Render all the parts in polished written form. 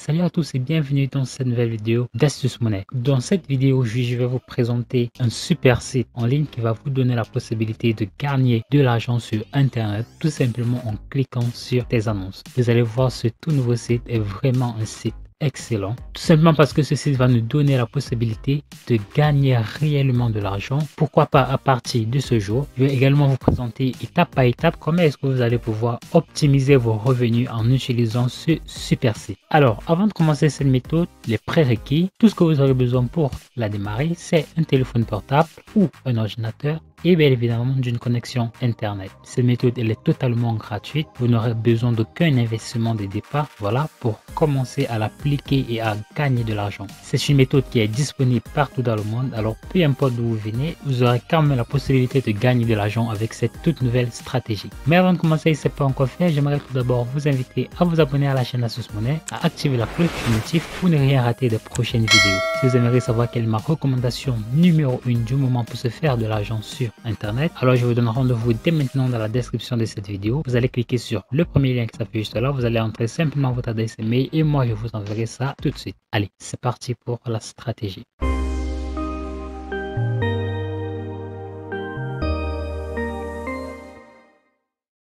Salut à tous et bienvenue dans cette nouvelle vidéo d'Astuce Monnaie. Dans cette vidéo, je vais vous présenter un super site en ligne qui va vous donner la possibilité de gagner de l'argent sur internet tout simplement en cliquant sur des annonces. Vous allez voir, ce tout nouveau site est vraiment un site excellent, tout simplement parce que ce site va nous donner la possibilité de gagner réellement de l'argent. Pourquoi pas à partir de ce jour. Je vais également vous présenter étape par étape comment est-ce que vous allez pouvoir optimiser vos revenus en utilisant ce super site. Alors avant de commencer cette méthode, les prérequis, tout ce que vous aurez besoin pour la démarrer, c'est un téléphone portable ou un ordinateur et bien évidemment d'une connexion internet. Cette méthode elle est totalement gratuite, vous n'aurez besoin d'aucun investissement de départ, voilà, pour commencer à l'appliquer et à gagner de l'argent. C'est une méthode qui est disponible partout dans le monde, alors peu importe d'où vous venez, vous aurez quand même la possibilité de gagner de l'argent avec cette toute nouvelle stratégie. Mais avant de commencer, si ce n'est pas encore fait, j'aimerais tout d'abord vous inviter à vous abonner à la chaîne Astuce Monnaie, à activer la cloche de notif pour ne rien rater des prochaines vidéos. Si vous aimeriez savoir quelle est ma recommandation numéro 1 du moment pour se faire de l'argent sur internet, alors je vous donne rendez-vous dès maintenant dans la description de cette vidéo. Vous allez cliquer sur le premier lien qui s'affiche juste là, vous allez entrer simplement votre adresse email et moi je vous enverrai ça tout de suite. Allez, c'est parti pour la stratégie.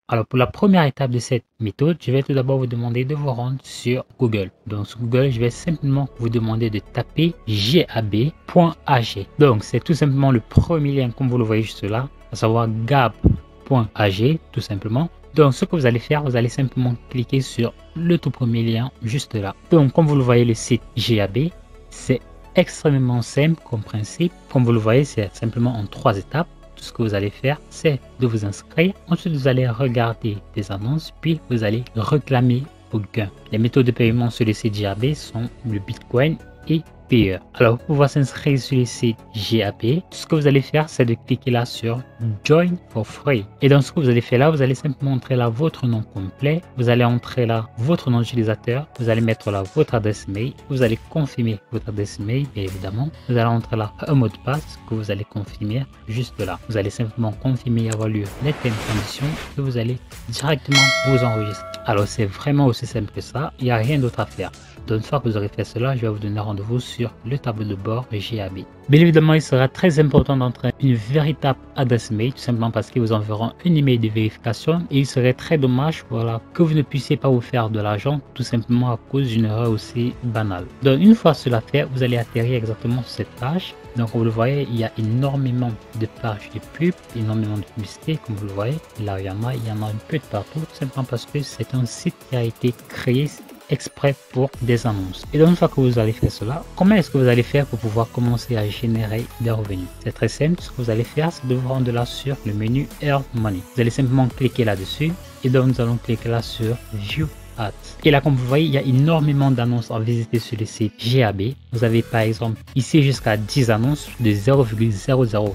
Alors pour la première étape de cette méthode, je vais tout d'abord vous demander de vous rendre sur Google. Donc sur Google, je vais simplement vous demander de taper gab.ag. Donc c'est tout simplement le premier lien comme vous le voyez juste là, à savoir gab.ag tout simplement. Donc ce que vous allez faire, vous allez simplement cliquer sur le tout premier lien juste là. Donc comme vous le voyez, le site GAB, c'est extrêmement simple comme principe. Comme vous le voyez, c'est simplement en 3 étapes. Tout ce que vous allez faire, c'est de vous inscrire. Ensuite, vous allez regarder des annonces, puis vous allez réclamer vos gains. Les méthodes de paiement sur le site GAB sont le Bitcoin et Payeer. Alors, pour pouvoir s'inscrire sur le site GAB, tout ce que vous allez faire, c'est de cliquer là sur Join for Free. Et dans ce que vous allez faire là, vous allez simplement entrer là votre nom complet. Vous allez entrer là votre nom d'utilisateur. Vous allez mettre là votre adresse mail. Vous allez confirmer votre adresse mail, bien évidemment. Vous allez entrer là un mot de passe que vous allez confirmer juste là. Vous allez simplement confirmer et avoir lu les termes et conditions et vous allez directement vous enregistrer. Alors, c'est vraiment aussi simple que ça. Il n'y a rien d'autre à faire. Donc, une fois que vous aurez fait cela, je vais vous donner rendez-vous sur le tableau de bord GAB. Bien évidemment, il sera très important d'entrer une véritable adresse mail, tout simplement parce qu'ils vous enverront un email de vérification et il serait très dommage, voilà, que vous ne puissiez pas vous faire de l'argent, tout simplement à cause d'une erreur aussi banale. Donc, une fois cela fait, vous allez atterrir exactement sur cette page. Donc, vous le voyez, il y a énormément de pages de pub, énormément de publicité, comme vous le voyez. Là, il y en a un peu de partout, tout simplement parce que c'est un site qui a été créé exprès pour des annonces. Et donc une fois que vous allez faire cela, comment est-ce que vous allez faire pour pouvoir commencer à générer des revenus? C'est très simple. Ce que vous allez faire, c'est de vous rendre là sur le menu Earn Money. Vous allez simplement cliquer là-dessus et donc nous allons cliquer là sur View Ads. Et là, comme vous voyez, il y a énormément d'annonces à visiter sur le site GAB. Vous avez par exemple ici jusqu'à 10 annonces de 0,001$.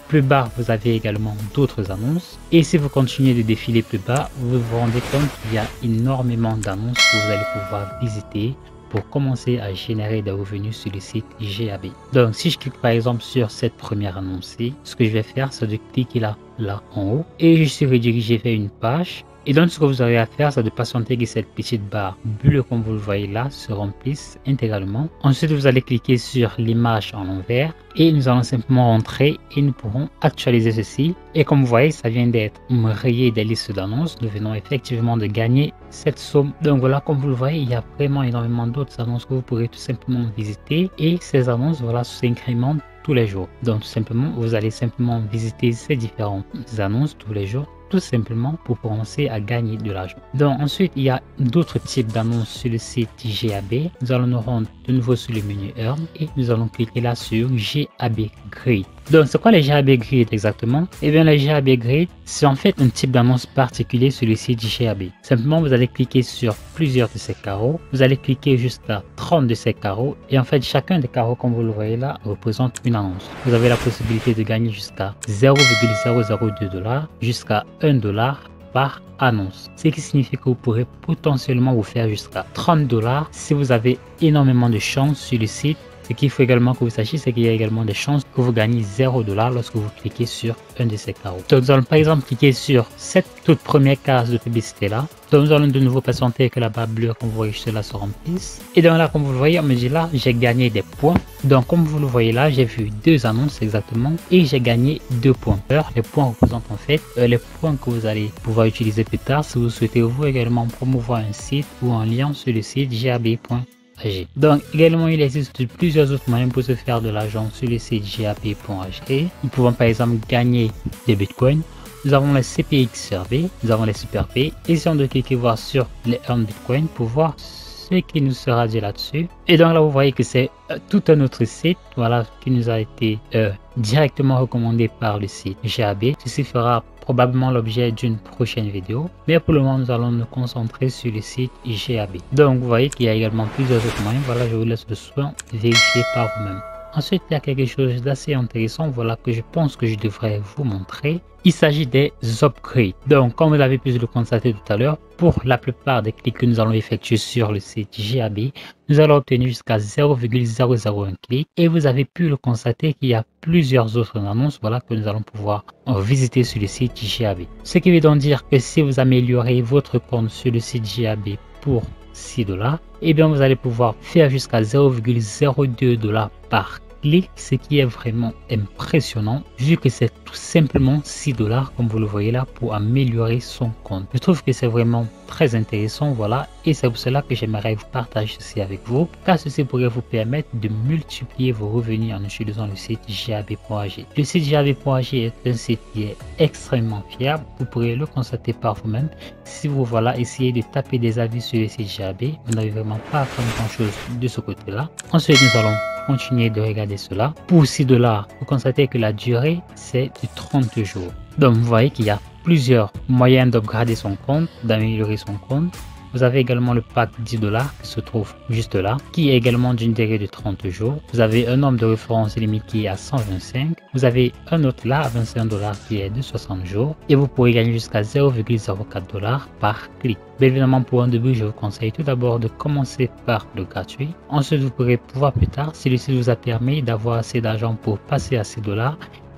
Plus bas, vous avez également d'autres annonces. Et si vous continuez de défiler plus bas, vous vous rendez compte qu'il y a énormément d'annonces que vous allez pouvoir visiter pour commencer à générer des revenus sur le site GAB. Donc, si je clique par exemple sur cette première annonce-ci, ce que je vais faire, c'est de cliquer là en haut et je suis redirigé vers une page. Et donc, ce que vous aurez à faire, c'est de patienter que cette petite barre bleue, comme vous le voyez là, se remplisse intégralement. Ensuite, vous allez cliquer sur l'image en l'envers et nous allons simplement rentrer et nous pourrons actualiser ceci. Et comme vous voyez, ça vient d'être rayé des listes d'annonces. Nous venons effectivement de gagner cette somme. Donc voilà, comme vous le voyez, il y a vraiment énormément d'autres annonces que vous pourrez tout simplement visiter. Et ces annonces, voilà, s'incrémentent tous les jours. Donc tout simplement, vous allez simplement visiter ces différentes annonces tous les jours, tout simplement pour commencer à gagner de l'argent. Donc ensuite, il y a d'autres types d'annonces sur le site GAB. Nous allons nous rendre de nouveau sur le menu Earn et nous allons cliquer là sur GAB Grid. Donc c'est quoi les GAB Grid exactement? Et bien les GAB Grid, c'est en fait un type d'annonce particulier sur le site GAB. Simplement, vous allez cliquer sur plusieurs de ces carreaux. Vous allez cliquer jusqu'à 30 de ces carreaux et en fait chacun des carreaux, comme vous le voyez là, représente une annonce. Vous avez la possibilité de gagner jusqu'à 0,002$ jusqu'à $1 par annonce. Ce qui signifie que vous pourrez potentiellement vous faire jusqu'à $30 si vous avez énormément de chance sur le site Ce qu'il faut également que vous sachiez, c'est qu'il y a également des chances que vous gagnez 0$ lorsque vous cliquez sur un de ces carreaux. Donc nous allons par exemple cliquer sur cette toute première case de publicité là. Donc nous allons de nouveau patienter que la barre bleue, comme vous voyez, cela se remplisse. Et donc là, comme vous le voyez, on me dit là, j'ai gagné des points. Donc comme vous le voyez là, j'ai vu 2 annonces exactement et j'ai gagné 2 points. Alors, les points représentent en fait les points que vous allez pouvoir utiliser plus tard si vous souhaitez vous également promouvoir un site ou un lien sur le site gab.ag. Donc également, il existe plusieurs autres moyens pour se faire de l'argent sur le site gab.ag. Nous pouvons par exemple gagner des bitcoins. Nous avons les CPX Survey, nous avons les Super P. Essayons de cliquer voir sur les Earn Bitcoin pour voir ce qui nous sera dit là-dessus. Et donc là, vous voyez que c'est tout un autre site, voilà, qui nous a été directement recommandé par le site GAB. Ceci fera probablement l'objet d'une prochaine vidéo, mais pour le moment, nous allons nous concentrer sur le site GAB. Donc, vous voyez qu'il y a également plusieurs autres moyens. Voilà, je vous laisse le soin de vérifier par vous-même. Ensuite, il y a quelque chose d'assez intéressant, voilà, que je pense que je devrais vous montrer. Il s'agit des upgrades. Donc, comme vous l'avez pu le constater tout à l'heure, pour la plupart des clics que nous allons effectuer sur le site GAB, nous allons obtenir jusqu'à 0,001 clic. Et vous avez pu le constater qu'il y a plusieurs autres annonces, voilà, que nous allons pouvoir visiter sur le site GAB. Ce qui veut donc dire que si vous améliorez votre compte sur le site GAB pour $6, et bien vous allez pouvoir faire jusqu'à 0,02$ par clic, ce qui est vraiment impressionnant vu que c'est tout simplement $6 comme vous le voyez là pour améliorer son compte. Je trouve que c'est vraiment très intéressant, voilà, et c'est pour cela que j'aimerais vous partager ceci avec vous, car ceci pourrait vous permettre de multiplier vos revenus en utilisant le site gab.ag. Le site gab.ag est un site qui est extrêmement fiable, vous pourrez le constater par vous-même. Si vous voilà essayez de taper des avis sur le site GAB, vous n'avez vraiment pas à faire grand chose de ce côté là. Ensuite nous allons continuer de regarder cela. Pour $6, vous constatez que la durée c'est de 30 jours. Donc vous voyez qu'il y a plusieurs moyens d'upgrader son compte, d'améliorer son compte. Vous avez également le pack $10 qui se trouve juste là, qui est également d'une durée de 30 jours. Vous avez un nombre de références limité à 125. Vous avez un autre là à $25 qui est de 60 jours. Et vous pourrez gagner jusqu'à 0,04$ par clic. Bien évidemment, pour un début, je vous conseille tout d'abord de commencer par le gratuit. Ensuite, vous pourrez pouvoir plus tard, si le site vous a permis d'avoir assez d'argent pour passer à $6,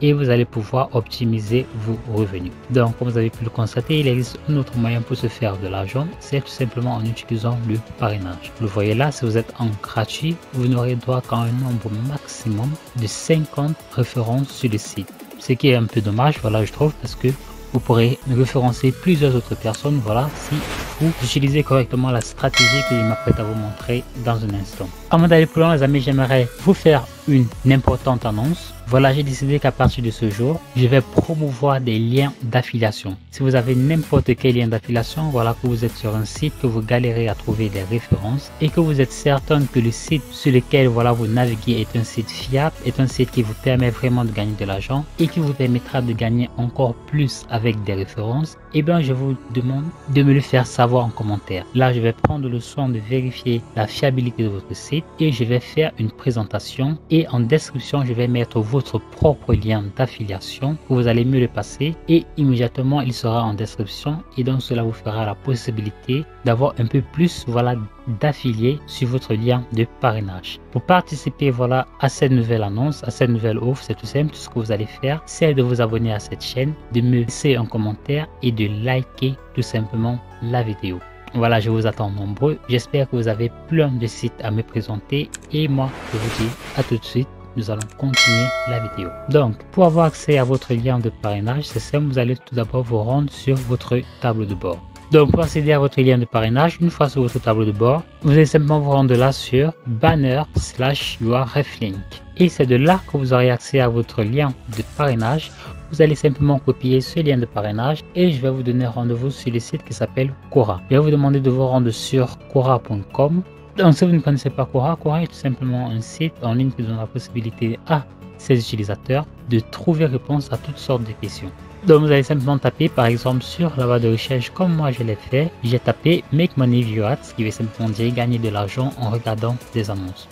et vous allez pouvoir optimiser vos revenus. Donc, comme vous avez pu le constater, il existe un autre moyen pour se faire de l'argent, c'est tout simplement en utilisant le parrainage. Vous le voyez là, si vous êtes en gratuit, vous n'aurez droit qu'à un nombre maximum de 50 références sur le site. Ce qui est un peu dommage, voilà, je trouve, parce que vous pourrez référencer plusieurs autres personnes, voilà, si vous utilisez correctement la stratégie que je m'apprête à vous montrer dans un instant. Avant d'aller plus loin, les amis, j'aimerais vous faire une importante annonce. Voilà, j'ai décidé qu'à partir de ce jour, je vais promouvoir des liens d'affiliation. Si vous avez n'importe quel lien d'affiliation, voilà, que vous êtes sur un site, que vous galérez à trouver des références et que vous êtes certain que le site sur lequel voilà, vous naviguez est un site fiable, est un site qui vous permet vraiment de gagner de l'argent et qui vous permettra de gagner encore plus avec des références, eh bien, je vous demande de me le faire savoir en commentaire. Là, je vais prendre le soin de vérifier la fiabilité de votre site et je vais faire une présentation et en description, je vais mettre votre propre lien d'affiliation que vous allez mieux le passer et immédiatement il sera en description et donc cela vous fera la possibilité d'avoir un peu plus voilà d'affiliés sur votre lien de parrainage. Pour participer voilà à cette nouvelle annonce, à cette nouvelle offre, c'est tout simple. Tout ce que vous allez faire, c'est de vous abonner à cette chaîne, de me laisser un commentaire et de liker tout simplement la vidéo. Voilà, je vous attends nombreux. J'espère que vous avez plein de sites à me présenter et moi je vous dis à tout de suite. Nous allons continuer la vidéo. Donc, pour avoir accès à votre lien de parrainage, c'est simple, vous allez tout d'abord vous rendre sur votre tableau de bord. Donc, pour accéder à votre lien de parrainage, une fois sur votre tableau de bord, vous allez simplement vous rendre là sur banner/yourreflink. Et c'est de là que vous aurez accès à votre lien de parrainage. Vous allez simplement copier ce lien de parrainage et je vais vous donner rendez-vous sur le site qui s'appelle Quora. Je vais vous demander de vous rendre sur quora.com. Donc, si vous ne connaissez pas Quora, Quora est tout simplement un site en ligne qui donne la possibilité à ses utilisateurs de trouver réponse à toutes sortes de questions. Donc, vous allez simplement taper par exemple sur la barre de recherche comme moi je l'ai fait. J'ai tapé Make Money Via Ads, qui veut simplement dire gagner de l'argent en regardant des annonces.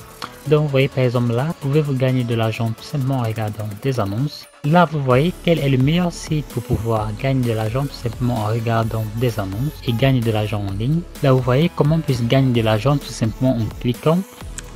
Donc, vous voyez par exemple là, pouvez-vous gagner de l'argent tout simplement en regardant des annonces. Là, vous voyez quel est le meilleur site pour pouvoir gagner de l'argent tout simplement en regardant des annonces et gagner de l'argent en ligne. Là, vous voyez comment on peut gagner de l'argent tout simplement en cliquant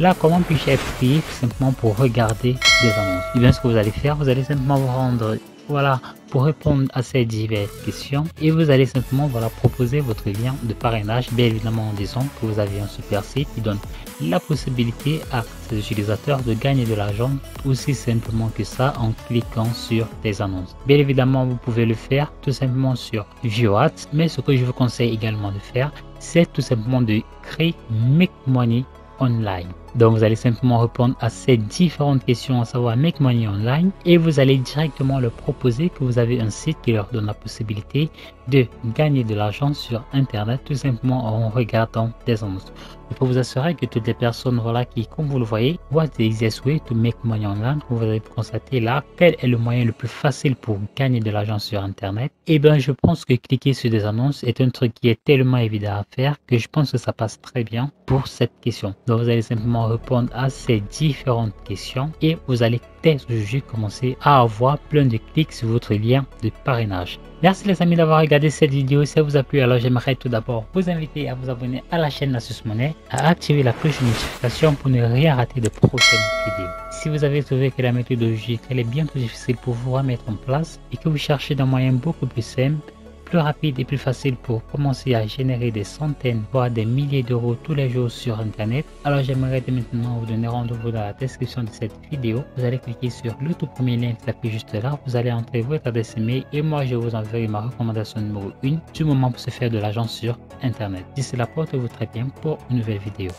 Là, comment puis-je être payé tout simplement pour regarder des annonces? Et bien, ce que vous allez faire, vous allez simplement vous rendre, voilà, pour répondre à ces diverses questions et vous allez simplement, voilà, proposer votre lien de parrainage, bien évidemment en disant que vous avez un super site qui donne la possibilité à ces utilisateurs de gagner de l'argent aussi simplement que ça en cliquant sur des annonces. Bien évidemment, vous pouvez le faire tout simplement sur VioAds, mais ce que je vous conseille également de faire, c'est tout simplement de créer Make Money Online. Donc vous allez simplement répondre à ces différentes questions, à savoir Make Money Online, et vous allez directement leur proposer que vous avez un site qui leur donne la possibilité de gagner de l'argent sur internet tout simplement en regardant des annonces. Il faut vous assurer que toutes les personnes, voilà, qui, comme vous le voyez, what's the easiest way to make money online, vous allez constater là quel est le moyen le plus facile pour gagner de l'argent sur internet. Et bien je pense que cliquer sur des annonces est un truc qui est tellement évident à faire que je pense que ça passe très bien pour cette question. Donc vous allez simplement répondre à ces différentes questions et vous allez peut-être aujourd'hui commencer à avoir plein de clics sur votre lien de parrainage. Merci les amis d'avoir regardé cette vidéo. Si ça vous a plu, alors j'aimerais tout d'abord vous inviter à vous abonner à la chaîne Astuce Monnaie, à activer la cloche de notification pour ne rien rater de prochaines vidéos. Si vous avez trouvé que la méthodologie est bien plus difficile pour vous à mettre en place et que vous cherchez d'un moyen beaucoup plus simple, plus rapide et plus facile pour commencer à générer des centaines voire des milliers d'euros tous les jours sur internet, alors j'aimerais maintenant vous donner rendez-vous dans la description de cette vidéo. Vous allez cliquer sur le tout premier lien qui s'affiche juste là, vous allez entrer votre adresse email et moi je vous enverrai ma recommandation numéro 1 du moment pour se faire de l'argent sur internet. D'ici là, portez-vous très bien pour une nouvelle vidéo.